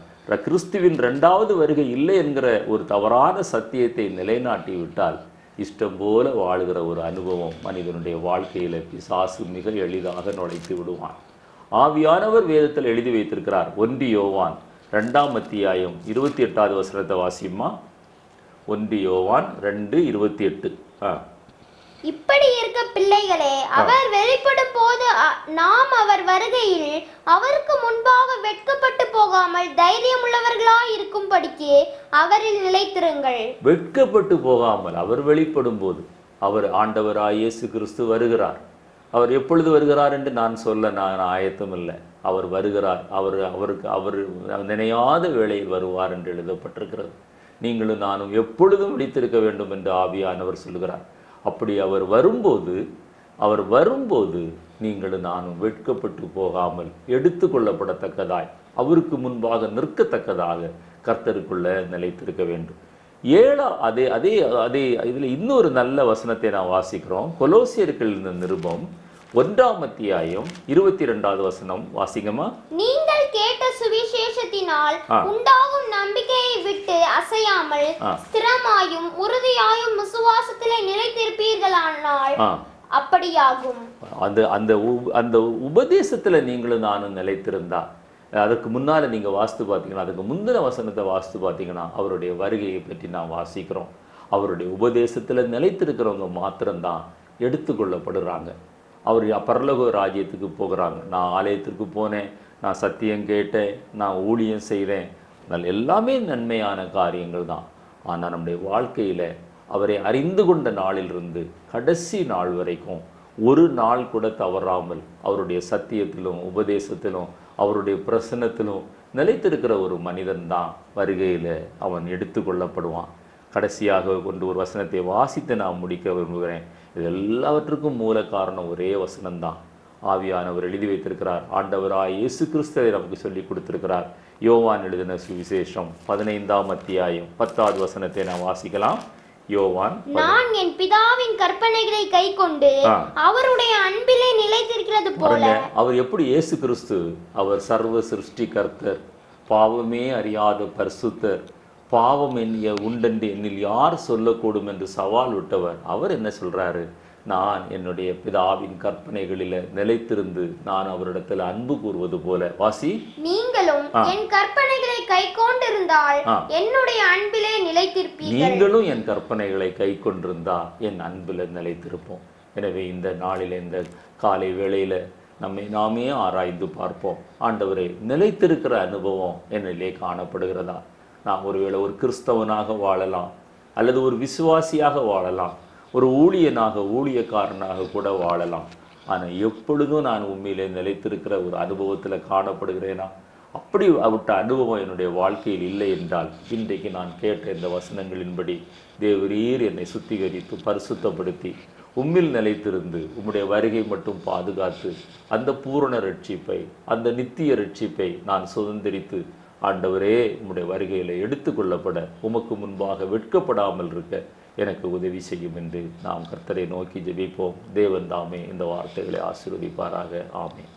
கிறிஸ்துவின் 2வது வருகை இல்லை என்கிற ஒரு தவறான சத்தியத்தை நிலைநாட்டி விட்டால் இஷ்டம் போல வாழுகிற ஒரு அனுபவம் மனிதனுடைய வாழ்க்கையில் பிசாசு மிக எளிதாக நுழைத்து விடுவான். ஆவியானவர் வேதத்தில் எழுதி வைத்திருக்கிறார். 1 யோவான் 2ஆம் அத்தியாயம் 28வது வசனத்தை வாசியுமா? 1 யோவான் 2:28. இப்படி இருக்க பிள்ளைகளே, அவர் வெளிப்படும் போது நாம் அவர் வருகையில் அவருக்கு முன்பாக வெட்கப்பட்டு போகாமல் தைரியமுள்ளவர்களாய் இருக்கும்படிக்கு அவரில் நிலைத்திருங்கள். வெட்கப்பட்டு போகாமல் அவர் வெளிப்படும் போது, அவர் ஆண்டவராய் இயேசு கிறிஸ்து வருகிறார். அவர் எப்பொழுது வருகிறார் என்று நான் சொல்ல நான் ஆயத்தம் இல்லை. அவர் வருகிறார். அவர் நினையாத வேளையில் வருவார் என்று எழுதப்பட்டிருக்கிறது. நீங்களும் நானும் எப்பொழுதும் விழித்திருக்க வேண்டும் என்று ஆவியானவர் சொல்கிறார். அப்படி அவர் வரும்போது நீங்களும் நானும் வெட்கப்பட்டு போகாமல் எடுத்துக்கொள்ளப்படத்தக்கதாய் அவருக்கு முன்பாக நிற்கத்தக்கதாக கர்த்தருக்குள்ள நிலைத்திருக்க வேண்டும். அதே இதில் இன்னொரு நல்ல வசனத்தை நான் வாசிக்கிறோம். கொலோசியர்கள் நிருபம் 1ஆம் அத்தியாயம் 22வது வசனம் வாசிங்கம்மா. நீங்கள் கேட்ட சுவிசேஷத்தினால் உண்டாகும் நம்பிக்கையை விட்டு அசையாமல் ஸ்திரமாயும் உறுதியாயும் விசுவாசத்திலே நிலைத்திருப்பீர்களானால் அப்படியாகும். அந்த உபதேசத்துல நீங்களும் நானும் நிலைத்திருந்தா, அதுக்கு முன்னால நீங்க வாசித்து பார்த்தீங்கன்னா, அதுக்கு முந்தின வசனத்தை வாசித்து பார்த்தீங்கன்னா, அவருடைய வருகையை பற்றி நான் வாசிக்கிறோம். அவருடைய உபதேசத்துல நிலைத்திருக்கிறவங்க மாத்திரம்தான் எடுத்துக்கொள்ளப்படுறாங்க. அவர் பரலோக ராஜ்யத்துக்கு போகிறாங்க. நான் ஆலயத்திற்கு போனேன், நான் சத்தியம் கேட்டேன், நான் ஊழியம் செய்தேன், எல்லாமே நன்மையான காரியங்கள் தான். ஆனால் நம்முடைய வாழ்க்கையில் அவரை அறிந்து கொண்ட நாளிலிருந்து கடைசி நாள் வரைக்கும் ஒரு நாள் கூட தவறாமல் அவருடைய சத்தியத்திலும் உபதேசத்திலும் அவருடைய பிரசன்னத்திலும் நிலைத்திருக்கிற ஒரு மனிதன் தான் வருகையில் அவன் எடுத்துக்கொள்ளப்படுவான். கடைசியாக கொண்டு ஒரு வசனத்தை வாசித்து நான் முடிக்க விரும்புகிறேன். இது எல்லாவற்றுக்கும் மூல காரணம் ஒரே வசனம்தான். ஆவியானவர் எழுதி வைத்திருக்கிறார். ஆண்டவராய் இயேசு கிறிஸ்துவை நமக்கு சொல்லி கொடுத்திருக்கிறார். யோவான் எழுதின சுவிசேஷம் 15ஆம் அத்தியாயம் 10வது வசனத்தை நான் வாசிக்கலாம். யோவான், நான் என் பிதாவின் கற்பனைகளை கைக்கொண்டு அவருடைய அன்பிலே நிலைத்திருக்கிறது போல. அவர் எப்படி இயேசு கிறிஸ்து, அவர் சர்வ சிருஷ்டி கர்த்தர், பாவமே அறியாத பரிசுத்தர், பாவம் உண்டென்று என்னில் யார் சொல்லக்கூடும் என்று சவால் விட்டவர். அவர் என்ன சொல்றாரு? நான் என்னுடைய பிதாவின் கற்பனைகளில நிலைத்திருந்து நான் அவரிடத்தில் அன்பு கூறுவது போல. வாசி, நீங்களும் என் கற்பனைகளை கைக்கொண்டிருந்தால் என்னுடைய அன்பிலே நிலைத்திருப்பீர்கள். நீங்களும் என் கற்பனைகளை கைக்கொண்டிருந்தா என் அன்பில நிலைத்திருப்போம். எனவே இந்த நாளில், இந்த காலை வேளையில நம்மை நாமே ஆராய்ந்து பார்ப்போம். ஆண்டவரே, நிலைத்திருக்கிற அனுபவம் என்னிலே காணப்படுகிறதா? நாம் ஒருவேளை ஒரு கிறிஸ்தவனாக வாழலாம், அல்லது ஒரு விசுவாசியாக வாழலாம், ஒரு ஊழியக்காரனாக கூட வாழலாம். ஆனால் எப்பொழுதும் நான் உண்மையிலே நிலைத்திருக்கிற ஒரு அனுபவத்தில் காணப்படுகிறேனா? அப்படி விட்ட அனுபவம் என்னுடைய வாழ்க்கையில் இல்லை என்றால், இன்றைக்கு நான் கேட்ட இந்த வசனங்களின்படி தேவரீர் என்னை சுத்திகரித்து பரிசுத்தப்படுத்தி உம்மில் நிலைத்திருந்து உம்முடைய வருகை மட்டும் பாதுகாத்து அந்த பூரண ரட்சிப்பை, அந்த நித்திய ரட்சிப்பை நான் சுதந்திரித்து, ஆண்டவரே உம்முடைய வருகையில் எடுத்துக்கொள்ளப்பட உமக்கு முன்பாக வெட்கப்படாமல் இருக்க எனக்கு உதவி செய்யும் என்று நாம் கர்த்தரை நோக்கி ஜெபிப்போம். தேவன் தாமே இந்த வார்த்தைகளை ஆசீர்வதிப்பாராக. ஆமென்.